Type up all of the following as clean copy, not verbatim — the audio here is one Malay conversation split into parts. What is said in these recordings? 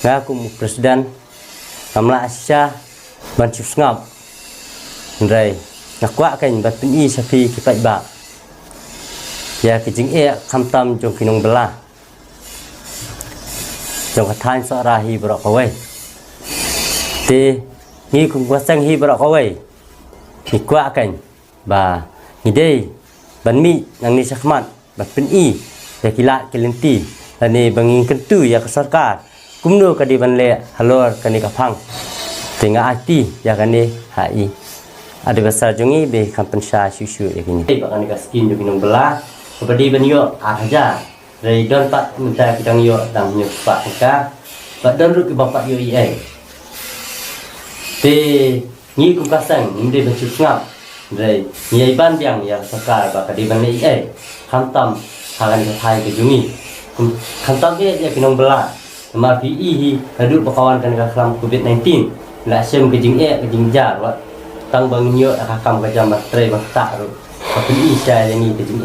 ngaku presiden kamla Asia ban ngap ndai nakwa kan bat pin i sapi kipai ba ya kijing kham tam jong kinong bela jong khathan sa rahi bro kawai te ni kum wasang hi bro kawai ni kwa kan ba ni dei ban mi nang ni sakmat bat pin i ya kila kelenti ani bangin kentu ya ke sarkar kumno kadi ban le halor kani kapang tinga ati ya kani hai ada besar jongi be kampensasi susu ya kini ba kani kaskin jo kinong bela Kepada banyo aja dari don pak minta kita yo dang nyo pak ka pak don ru ke bapak yo ai te ni ku kasang inde becu ngap dari ni ban yang ya sakar ba kadi ban ai khantam halan ke thai ke jungi khantam dia ya kinong bela ma pi hi hadu pakawan kan ka kelam covid-19 la sem ke jing ke jing jar wa tang bang yo ka kam ka jam tre ba tak ru tapi isya yang ni ke jing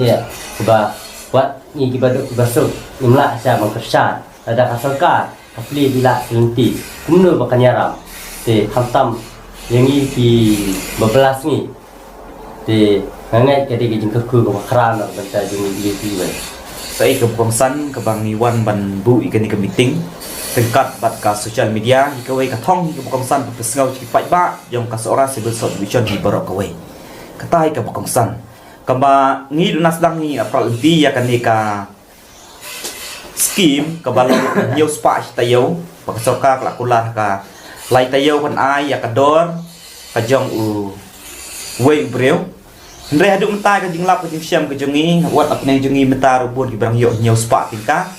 ba wat ni gibaduk basuk imla sya mangkersan ada kasalka kapli bila lenti kumno bakanyaram te khamtam yang ni ki bebelas ni te ngangai kadi gijing keku ko khran banta jing ni ti ba sai ke bangsan ke bang ni wan ban bu ikani ke meeting tingkat bat ka social media ikawai ka thong ke bangsan pe pesngau ci pai ba yang ka seorang civil solution di barok kawai katai ke bangsan kamba ngi nasdang ni apalenti ya kanika scheme kabalo yo spa tayo pagsoka klakulah ka lai tayo kan ai ya kador kajong u wei breu ndre hadu mentai ka jinglap ka jingsiam ka jongi wat apne jongi mentar bun ki brang yo nyo spa tingka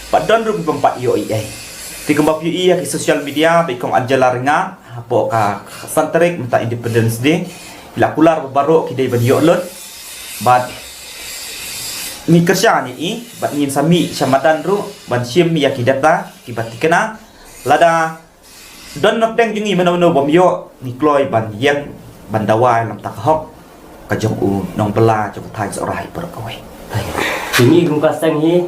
padon ru pempat yo ai ti kamba pi ya ki social media be kong anjala ringa apo ka santrik menta independence day bila kular baru ki dei ban yo lot bat mi kerja ni bat ngin sami syamadan ru ban sim ya kidata kibatikena lada don nok deng jungi meno bom yo ni kloi ban yang bandawai lam tak hok ka jong u nong bela jong thai so rai per kawai ini kum kasang hi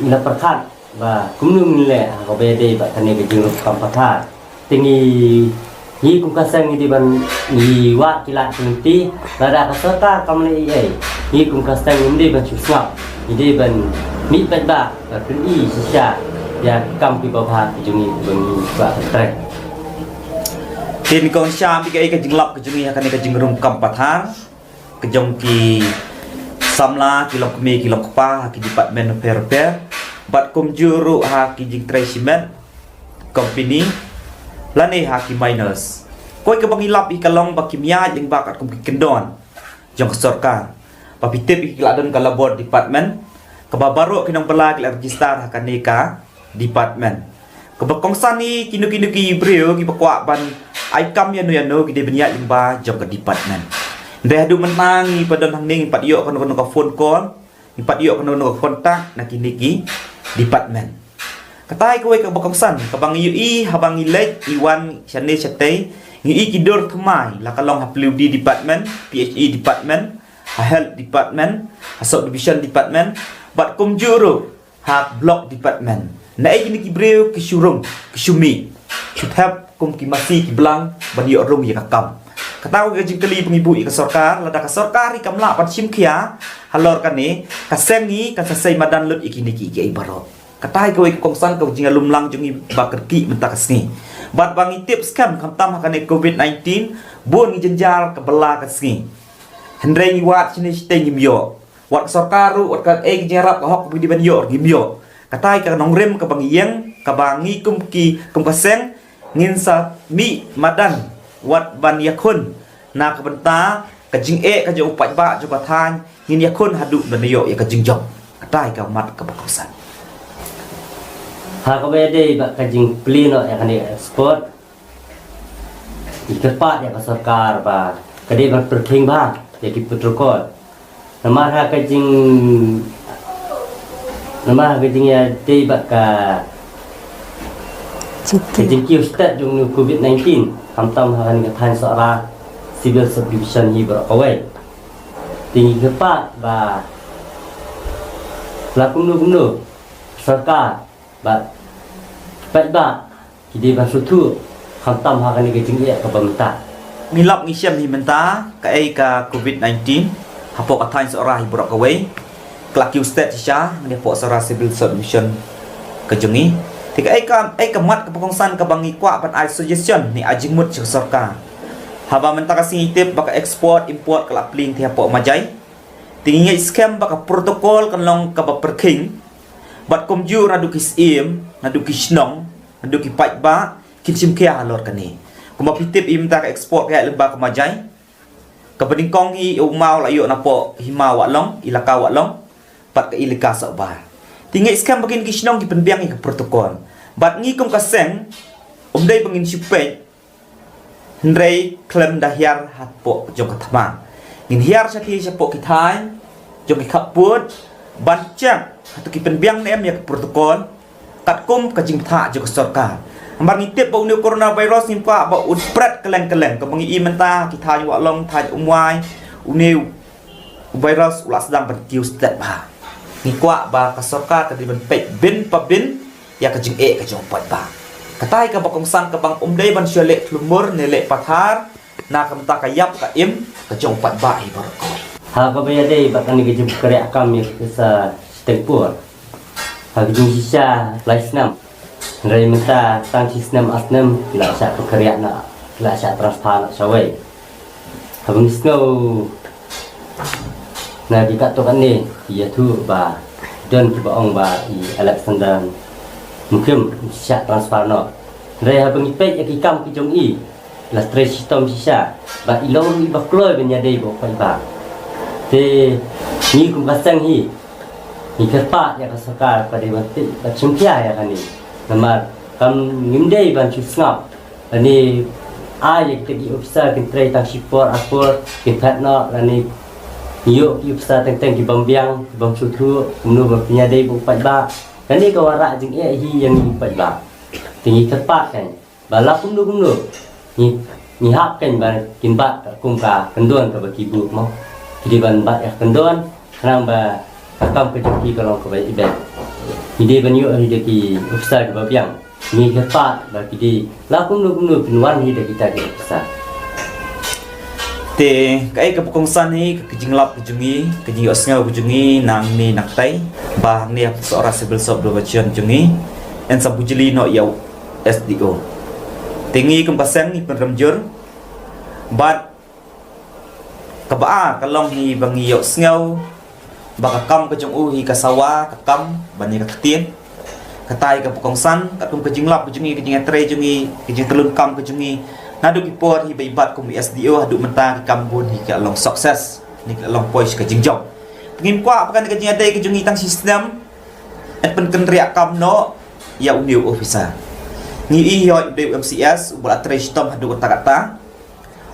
ina perkhat ba kumnu le ko be de ba tane ke jing kam pathat tingi ni kum kasang ni ban ni wa kila tinti lada kasota kamle ai ni kum kasang ni ban susap ni ban mi ban ba pin i sya ya kam pi ba pha jungi bungi ba trek tin kong sya pi ka jinglap ke jungi akan ka jingrum kam pathan ke jong ki samla kilok mi kilok pa ki department repair bat kum juru ha ki jing tracement company lani haki miners koi ke bangilap ikalong bakimia yang bakat kum kendon jong sarkar papitip ikiladon kala board department kababaro kinong bala kila register hakanika department kabakongsan ni kinu-kinu ki breu ki bakwa ban aikam yano ki de benya limba jong ke department ndeh du menangi padon hangning pat yo kono ka phone call pat yo kono ka kontak na kiniki department katai kowe ka bakongsan kabang ui habang ilek iwan chane chatei ngi kidor thmai la kalong haplu di department PHE department health department asok division department bat kum juru ha block department na ai ni kibreu ki surung ki sumi should have kum ki masi ki blang bani orung ya kakam katau ke jingkeli pengibu ka sarkar lada ka sarkar ikamla pat sim khia halor kane ka sengi ka sasai madan lut ikini ki ai baro katai kowe kongsan ko jinga lumlang jungi bakerki mentakasni bat bangi tips kan kamtam hakane covid-19 bon ngi jenjal ke bela kasni hendrei ni wat sini stay ngimyo wat sarkaru wat ka eg jerap ka hok di ban yo ngimyo katai ka nongrem ka bangieng ka bangi kumki kumpaseng ngin sa mi madan wat ban yakun na ka benta ka jing ka jo upat ba jo ka than ngin yakun hadu ban yo ya ka jingjok katai ka mat ka bakongsan ha ko be de ba kajing plino ya kan sport ikepat ya ka sarkar ba kade ban perthing ba ya ki protokol nama ha kajing ya de ba ka kajing ki ustad jung covid-19 kamtam ha kan ka than sara civil subdivision hi ba kawai tinggi kepat ba lakum nu sarkar ba jadi ban sutu kham tam ha kan ni ke jing ia ka bamta Ngi lap ngi siam ni menta ka ai ka COVID-19 hapok atain seorang hibrok kawai kelaki ustad sya ni pok sara civil solution ke jungi tika ai ka mat ke pengongsan ka bangi kwa ban ai suggestion ni ajimut ci sarkar haba menta ka sing tip baka export import kelak pling ti hapok majai tinggi scam baka protokol kan long ka ba perking bat kom ju radu kis im radu kis nong radu ki pai ba kin sim kia halor kani kuma pitip im ta ka export ka lemba ka majai ka bening kong hi umau la yo na po hima wa long ilaka wa long pat ka ilika sa ba tinggi scam bakin kis nong ki penbiang ka protokol bat ngi kom ka seng dai bangin sipet Hendrai klem dahiar hatpo jong katama. Ngin hiar sati siapo kitai jong ikaput bancang atau ki penbiang nem ya protokol katkum ka jingtha jong sarkar. Ambar ngitip bau ni coronavirus ni pa ba udpret keleng-keleng ka bangi imenta kitai wa long thai umwai uniu virus ulah sedang bertiu step ba. Ni kwa ba ka sarkar ka di ben pek bin pa bin ya ka jing ka jong pat ba. Katai ka bakong san ka bang umday ban syalek lumur nilek pathar na kamta kayap ka im ka jong pat ba hi barko ha ka ba dei ba kan ni ke jing karya kami sa tempur ha jing sisa laisnam rai menta tang sisnam asnam la sa karya na la sa transfer na sawai ha bang snow na di ka to kan ni ya tu ba don ki ba ong ba i Alexander mungkin syak transfer no rai ha bengi pek ki kam ki jong i la stress sistem sisa ba ilong i ba kloi ben yadei bo pai ba te ni kum pasang hi ni kerpa ya ka sakar pada mati ba chimkia ya kan ni namar kam ngimdei ban chu snap ani ai ke di officer kin trai tang sipor apor kin phat no ani yo ki officer teng ki bambiang bam su thu nu ba pinya dei bo pai ba kan ni ka wara jing e hi yang ni pai ba tingi tepat kan bala kum du ni hap kan ba kin ba kum ka kendon ka ba ki bu mo di ban ba ya kendon nang ba kakam ke ki ka long ka ba ibe ide ban yo hi de ki officer ba biang ni tepat ba ki di la kum du pinwan hi de kita ki officer te kai ka bakong san hi ka jinglap ka jungi ka jingi osngau ka jungi nang ni naktai ba ni seorang civil sob do bacian jungi en sabujili no yau SDO tingi kum pasang ni penremjur bat kabaa kalong hi bangi yau sngau ba kam ka jong hi ka sawa ka kam bani ka tien katai ka bakong san ka kum ka jinglap ka jungi ka jingi tre jungi ka jing telun kam ka jungi nadu ki por hi baibat kum SDO hadu menta ki kambun hi ka long sukses ni ka long pois ka jingjong ngim kwa pakan ka jingi dai ka jungi tang sistem et pen ken riak kam no ya uniu officer ni i yo de MCS ubala tre sistem hadu kata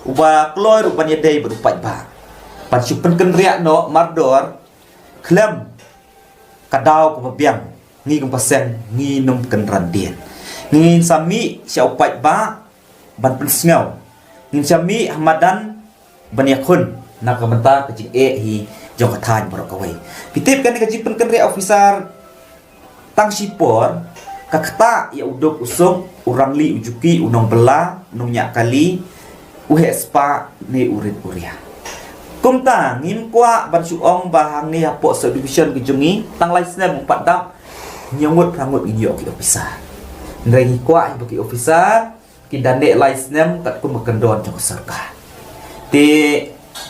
uba kloi ruban ya dai berupat ba pan si pen ken riak no mardor klem kadau ko biang ni kum paseng ni num ken randien ni sami sia upat ba ban pensngau nin sami hamadan ban yakun na kamenta kecik hi jong kathan borok kawai pitip kan kecik pen ken riak officer tang sipor kakta ya udok usung urang li ujuki unong bela unong nyak kali uhe spa ne urin uria kumta ngim kwa ban suong bahang ni hapok subdivision kejungi tang laisna empat dap nyamut rangut inyo ki officer ngai kwa bagi officer ki dande laisna kat kum kendon jong sarkar ti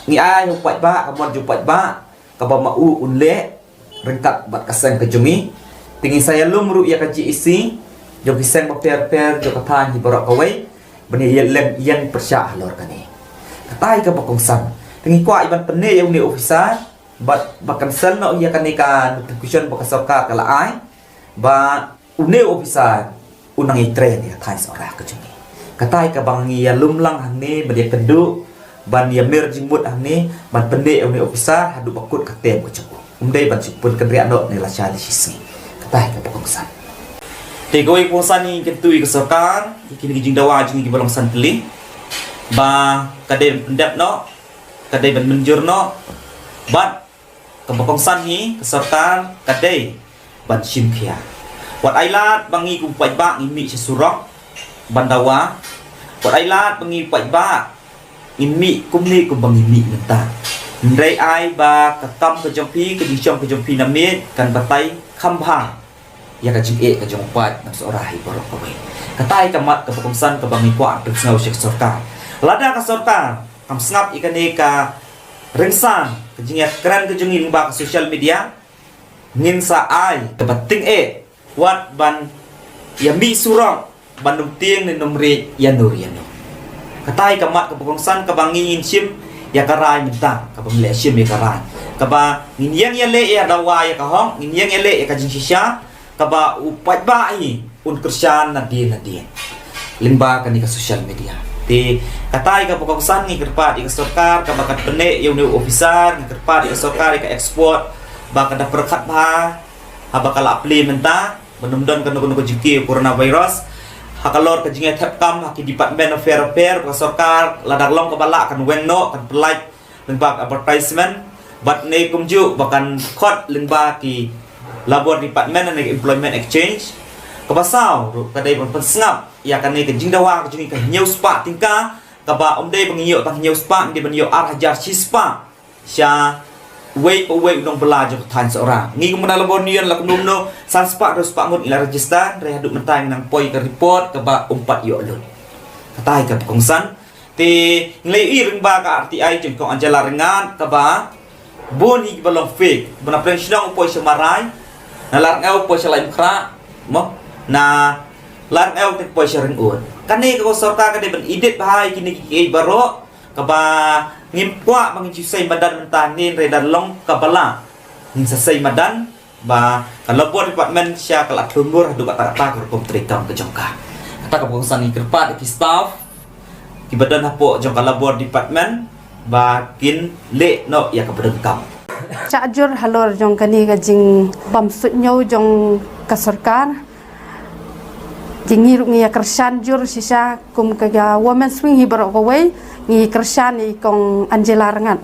ngi ai upat ba kamon jupat ba ka ba mau unle rengkat bat kasang kejungi tinggi saya lumru ya kaji isi jo kiseng per jo kathan hi borok kawai bani yang persya lor kani katai ka bakong san tinggi kwa iban penne ya uni officer bat bakan sel no ya kani ka notification baka sarkar kala ai ba uni officer unang itre ya thai sora ka jungi katai ka bangi ya lumlang hangni bani kedu ban ya mer jimut hangni ban penne uni officer hadu bakut katem ka jungi umdai ban sipun kendria no ni la chali sisi tai ka pokoksan te goi pokoksan ni ketui ke sarkar kini jing dawa jing ki balong san peli ba kade pendap no kade ban menjur no bat ka pokoksan ni ke sarkar kade ban simkhia Buat ailat bangi kum pai ba ngimi sesurok bandawa. Buat ailat bangi pai ba ngimi kum ni kum bangi mi mentah. Ndai ai ba kakam ke jompi ke dijong ke jompi namit kan batai kambang. Ya ka jing ka jong pat nam seorahi borok kawai. Katai kamat ke pengsan ke bangi kwa ke sengau syek sorkar. Lada ka sorkar kam sengap ikan ka rengsan ke jing keren ke jengin ba ke social media. Ngin sa ai ke bating wat ban ya mi surong bandung tieng ni nomre ya nur. Katai kamat ke pengsan ke bangi sim ya karai minta ke pemilih sim ya karai. Kaba ngin yang le ya dawa ya ka hong ngin yang le ya ka jing shisha. Kaba upat ba i un kersan nadien limba kan di social media ti katai ka pokoksan ni kerpa di sorkar ka bakat pene yang new officer ni kerpa di sorkar ka export ba kada perkat ba habakala apply menta benumdon kan ko jiki coronavirus hakalor ka jinga thapkam haki department of fair ka sorkar ladar long ka bala kan wenno kan pelai limba advertisement bat ne kumju bakan khot limba ki labor department and employment exchange kabasau kadai pun sengap ya kan ni ke jingdawa ke jingi ke nyau spa tingka kaba omde pengiyo tang nyau spa di benyo hajar sispa sya wei dong belajar tan seorang ngi kemudian labor nian la kunum no san spa ro spa mun ila register re haduk mentang nang poi ke report kaba umpat yo lun katai ka kongsan ti nglei ring ba ka RTI jeng kong anjala rengan kaba bon hi balong fake bana presidang poi semarai na lar ngau poi selain kra mo na lar ngau te poi sering un kani ko sorka ka de ben idit bahai kini ki baro kaba ngimpwa mangin jusai madan mentanin redan long kabala ning sasai madan ba kalabor department sya kalak lumur du kata kata ko trikam ke jongka kata ka bongsan ni kerpat ki staff ki badan hapo jong kalabor department ba kin le no ya ka badan kam Cakjur halor jong kani ka jing bamsut nyau jong ka sarkar jing ngiruk ngi kersan jur sisa kum ka women swing hi barok kawai ngi kersan i kong Angela Rengat